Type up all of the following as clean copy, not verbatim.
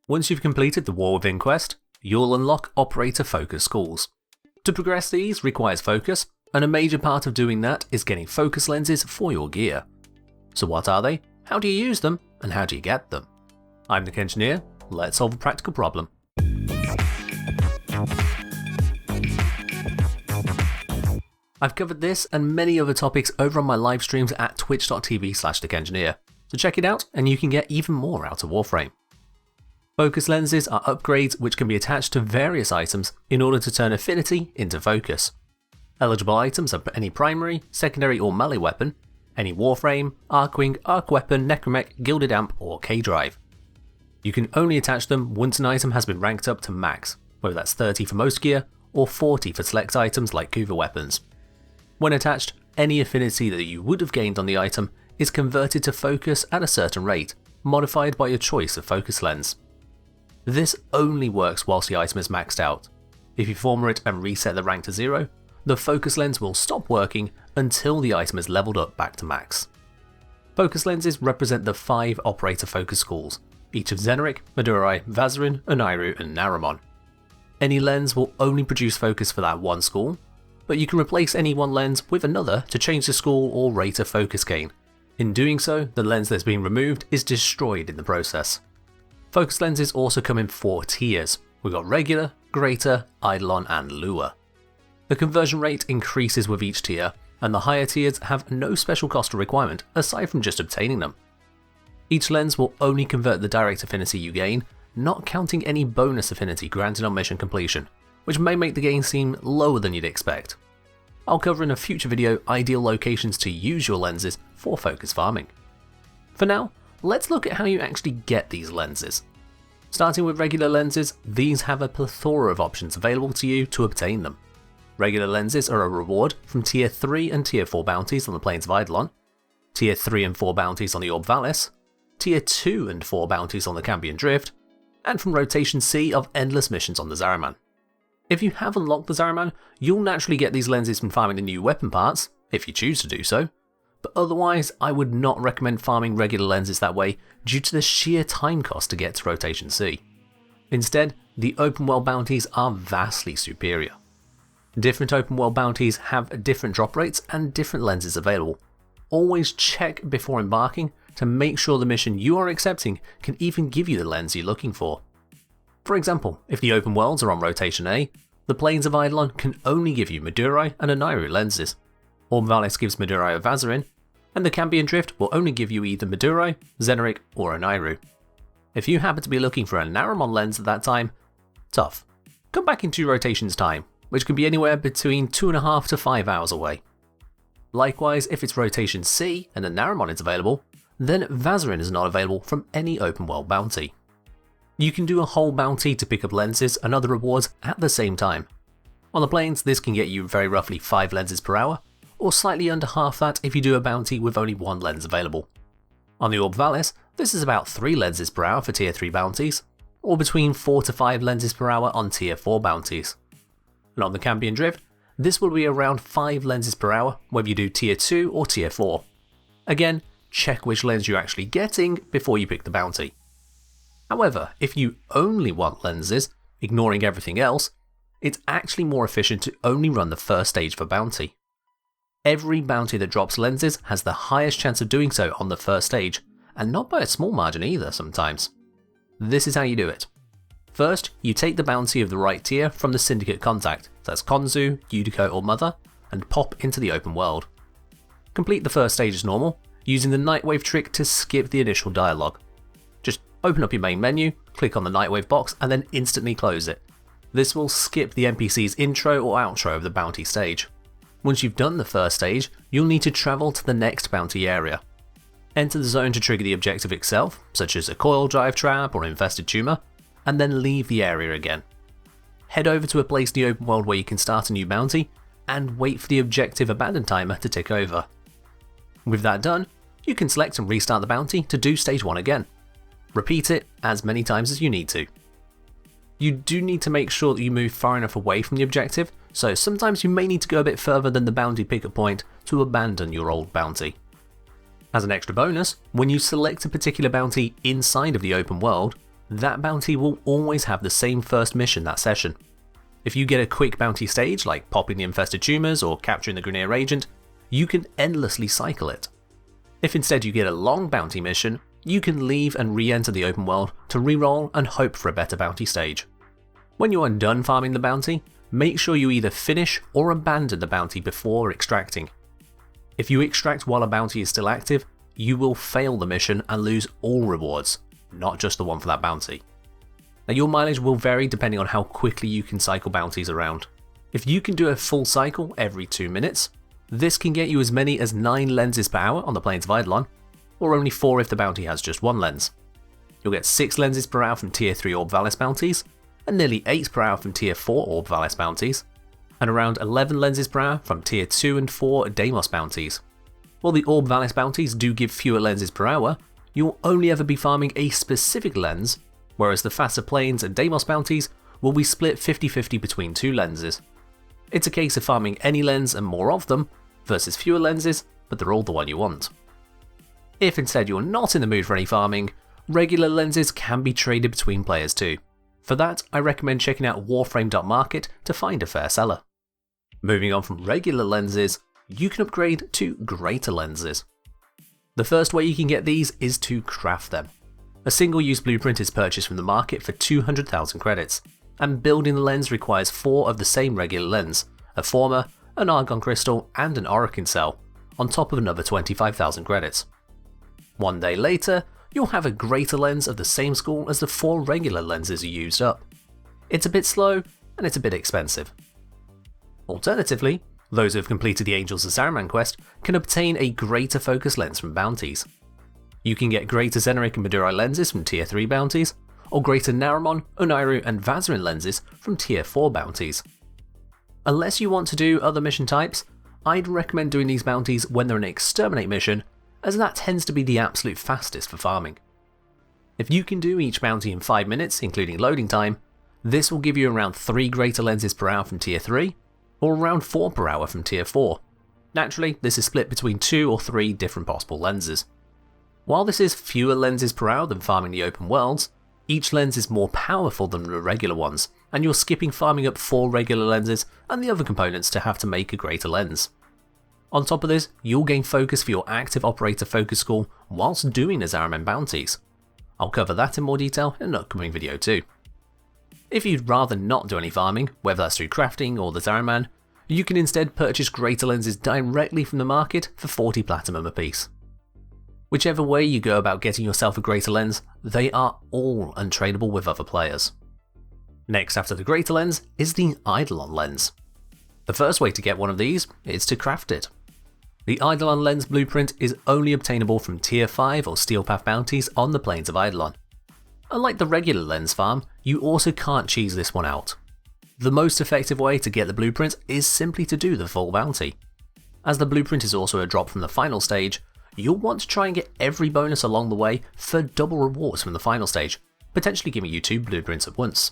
Once you've completed the War Within quest, you'll unlock Operator Focus Schools. To progress these requires focus, and a major part of doing that is getting focus lenses for your gear. So what are they, how do you use them, and how do you get them? I'm the Engineer, let's solve a practical problem. I've covered this and many other topics over on my live streams at twitch.tv/TechEngineer, so check it out and you can get even more out of Warframe. Focus lenses are upgrades which can be attached to various items in order to turn affinity into focus. Eligible items are any primary, secondary or melee weapon, any Warframe, Arcwing, Arc Weapon, Necromech, Gilded Amp or K-Drive. You can only attach them once an item has been ranked up to max, whether that's 30 for most gear or 40 for select items like Kuva weapons. When attached, any affinity that you would have gained on the item is converted to focus at a certain rate, modified by your choice of focus lens. This only works whilst the item is maxed out. If you former it and reset the rank to 0, the focus lens will stop working until the item is leveled up back to max. Focus lenses represent the 5 operator focus schools, each of Zeneric, Madurai, Vazarin, Onairu and Naramon. Any lens will only produce focus for that one school, but you can replace any one lens with another to change the school or rate of focus gain. In doing so, the lens that's been removed is destroyed in the process. Focus lenses also come in 4 tiers. We've got Regular, Greater, Eidolon and Lure. The conversion rate increases with each tier, and the higher tiers have no special cost or requirement aside from just obtaining them. Each lens will only convert the direct affinity you gain, not counting any bonus affinity granted on mission completion, which may make the gain seem lower than you'd expect. I'll cover in a future video ideal locations to use your lenses for focus farming. For now, let's look at how you actually get these lenses. Starting with regular lenses, these have a plethora of options available to you to obtain them. Regular lenses are a reward from Tier 3 and Tier 4 bounties on the Plains of Eidolon, Tier 3 and 4 bounties on the Orb Valis, Tier 2 and 4 bounties on the Cambion Drift, and from Rotation C of endless missions on the Zariman. If you have unlocked the Zariman, you'll naturally get these lenses from farming the new weapon parts, if you choose to do so, but otherwise I would not recommend farming regular lenses that way due to the sheer time cost to get to Rotation C. Instead, the open world bounties are vastly superior. Different open world bounties have different drop rates and different lenses available. Always check before embarking to make sure the mission you are accepting can even give you the lens you're looking for. For example, if the open worlds are on Rotation A, the Plains of Eidolon can only give you Madurai and Onairu lenses. Orb Valis gives Madurai or Vazarin, and the Cambion Drift will only give you either Madurai, Zeneric or Onairu. If you happen to be looking for a Naramon lens at that time, tough. Come back in 2 rotations time, which can be anywhere between 2.5 to 5 hours away. Likewise, if it's Rotation C and a Naramon is available, then Vazarin is not available from any open world bounty. You can do a whole bounty to pick up lenses and other rewards at the same time. On the Plains, this can get you very roughly 5 lenses per hour, or slightly under half that if you do a bounty with only 1 lens available. On the Orb Valis, this is about 3 lenses per hour for Tier 3 bounties, or between 4 to 5 lenses per hour on Tier 4 bounties. And on the Cambion Drift, this will be around 5 lenses per hour whether you do Tier 2 or Tier 4. Again, check which lens you're actually getting before you pick the bounty. However, if you only want lenses, ignoring everything else, it's actually more efficient to only run the first stage for bounty. Every bounty that drops lenses has the highest chance of doing so on the first stage, and not by a small margin either sometimes. This is how you do it. First, you take the bounty of the right tier from the Syndicate contact, that's Konzu, Yudiko or Mother, and pop into the open world. Complete the first stage as normal, using the Nightwave trick to skip the initial dialogue. Just open up your main menu, click on the Nightwave box and then instantly close it. This will skip the NPC's intro or outro of the bounty stage. Once you've done the first stage, you'll need to travel to the next bounty area. Enter the zone to trigger the objective itself, such as a coil drive trap or infested tumor, and then leave the area again. Head over to a place in the open world where you can start a new bounty, and wait for the objective abandon timer to tick over. With that done, you can select and restart the bounty to do stage 1 again. Repeat it as many times as you need to. You do need to make sure that you move far enough away from the objective, so sometimes you may need to go a bit further than the bounty pickup point to abandon your old bounty. As an extra bonus, when you select a particular bounty inside of the open world, that bounty will always have the same first mission that session. If you get a quick bounty stage like popping the infested tumors or capturing the Grineer agent, you can endlessly cycle it. If instead you get a long bounty mission, you can leave and re-enter the open world to reroll and hope for a better bounty stage. When you are done farming the bounty, make sure you either finish or abandon the bounty before extracting. If you extract while a bounty is still active, you will fail the mission and lose all rewards, not just the one for that bounty. Now your mileage will vary depending on how quickly you can cycle bounties around. If you can do a full cycle every 2 minutes, this can get you as many as 9 lenses per hour on the plains of Eidolon, or only 4 if the bounty has just 1 lens. You'll get 6 lenses per hour from tier 3 Orb Valis bounties, and nearly 8 per hour from tier 4 Orb Valis bounties, and around 11 lenses per hour from tier 2 and 4 Deimos bounties. While the Orb Valis bounties do give fewer lenses per hour, you'll only ever be farming a specific lens, whereas the faster plains and Deimos bounties will be split 50-50 between 2 lenses. It's a case of farming any lens and more of them, versus fewer lenses, but they're all the one you want. If instead you're not in the mood for any farming, regular lenses can be traded between players too. For that, I recommend checking out Warframe.market to find a fair seller. Moving on from regular lenses, you can upgrade to greater lenses. The first way you can get these is to craft them. A single-use blueprint is purchased from the market for 200,000 credits, and building the lens requires 4 of the same regular lens, a former, an argon crystal, and an orokin cell, on top of another 25,000 credits. One day later, you'll have a greater lens of the same school as the 4 regular lenses you used up. It's a bit slow, and it's a bit expensive. Alternatively, those who have completed the Angels of Saruman quest can obtain a greater focus lens from bounties. You can get greater Xenoric and Madurai lenses from tier 3 bounties, or greater Naramon, Onairu and Vazarin lenses from tier 4 bounties. Unless you want to do other mission types, I'd recommend doing these bounties when they're an exterminate mission, as that tends to be the absolute fastest for farming. If you can do each bounty in 5 minutes, including loading time, this will give you around 3 greater lenses per hour from tier 3, or around 4 per hour from tier 4. Naturally, this is split between 2 or 3 different possible lenses. While this is fewer lenses per hour than farming the open worlds, each lens is more powerful than the regular ones, and you're skipping farming up 4 regular lenses and the other components to have to make a greater lens. On top of this, you'll gain focus for your active operator focus school whilst doing the Saruman bounties. I'll cover that in more detail in an upcoming video too. If you'd rather not do any farming, whether that's through crafting or the Saruman, you can instead purchase greater lenses directly from the market for 40 platinum apiece. Whichever way you go about getting yourself a greater lens, they are all untradeable with other players. Next after the greater lens is the eidolon lens. The first way to get one of these is to craft it. The eidolon lens blueprint is only obtainable from tier 5 or steel path bounties on the plains of Eidolon. Unlike the regular lens farm, you also can't cheese this one out. The most effective way to get the blueprint is simply to do the full bounty. As the blueprint is also a drop from the final stage, you'll want to try and get every bonus along the way for double rewards from the final stage, potentially giving you 2 blueprints at once.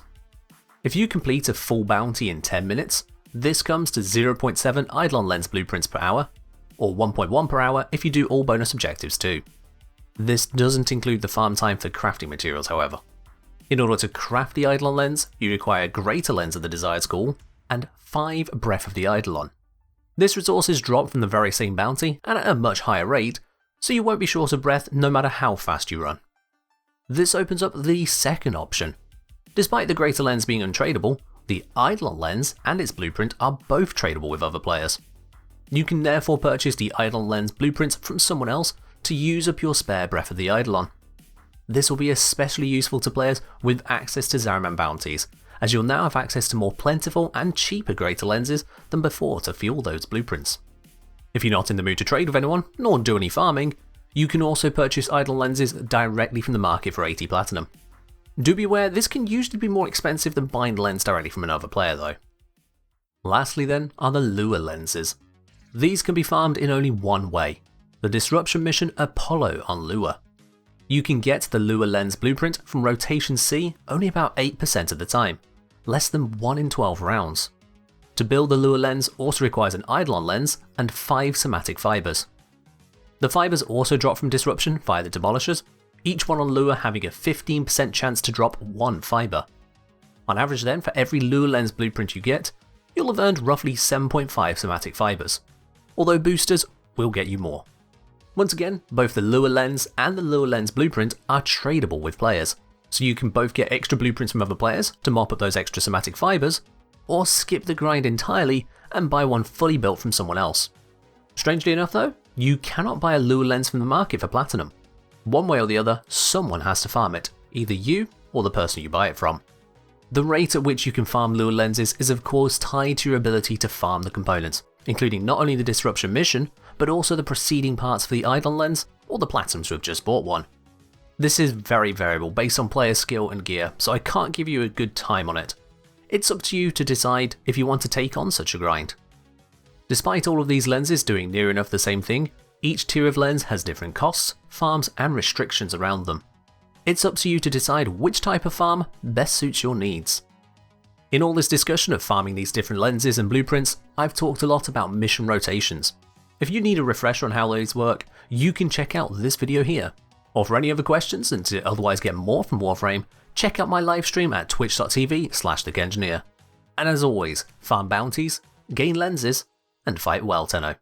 If you complete a full bounty in 10 minutes, this comes to 0.7 eidolon lens blueprints per hour, or 1.1 per hour if you do all bonus objectives too. This doesn't include the farm time for crafting materials however. In order to craft the eidolon lens, you require a greater lens of the desired school, and 5 breath of the eidolon. This resource is dropped from the very same bounty and at a much higher rate, so you won't be short of breath no matter how fast you run. This opens up the second option. Despite the greater lens being untradeable, the eidolon lens and its blueprint are both tradable with other players. You can therefore purchase the eidolon lens blueprint from someone else to use up your spare breath of the eidolon. This will be especially useful to players with access to Saruman bounties, as you'll now have access to more plentiful and cheaper greater lenses than before to fuel those blueprints. If you're not in the mood to trade with anyone, nor do any farming, you can also purchase eidolon lenses directly from the market for 80 platinum. Do be aware this can usually be more expensive than buying the lens directly from another player though. Lastly then are the lure lenses. These can be farmed in only one way, the disruption mission Apollo on Lure. You can get the lure lens blueprint from rotation C only about 8% of the time, less than 1 in 12 rounds. To build the lure lens also requires an eidolon lens and 5 somatic fibers. The fibers also drop from disruption via the demolishers. each one on lure having a 15% chance to drop 1 fibre. On average then, for every lure lens blueprint you get, you'll have earned roughly 7.5 somatic fibres, although boosters will get you more. Once again, both the lure lens and the lure lens blueprint are tradable with players, so you can both get extra blueprints from other players to mop up those extra somatic fibres, or skip the grind entirely and buy one fully built from someone else. Strangely enough though, you cannot buy a lure lens from the market for platinum. One way or the other, someone has to farm it, either you or the person you buy it from. The rate at which you can farm lure lenses is of course tied to your ability to farm the components, including not only the disruption mission, but also the preceding parts for the eidolon lens or the platinums who have just bought one. This is very variable based on player skill and gear, so I can't give you a good time on it. It's up to you to decide if you want to take on such a grind. Despite all of these lenses doing near enough the same thing, each tier of lens has different costs, farms and restrictions around them. It's up to you to decide which type of farm best suits your needs. In all this discussion of farming these different lenses and blueprints, I've talked a lot about mission rotations. If you need a refresher on how these work, you can check out this video here. Or for any other questions and to otherwise get more from Warframe, check out my livestream at twitch.tv/thekengineer. And as always, farm bounties, gain lenses, and fight well, Tenno.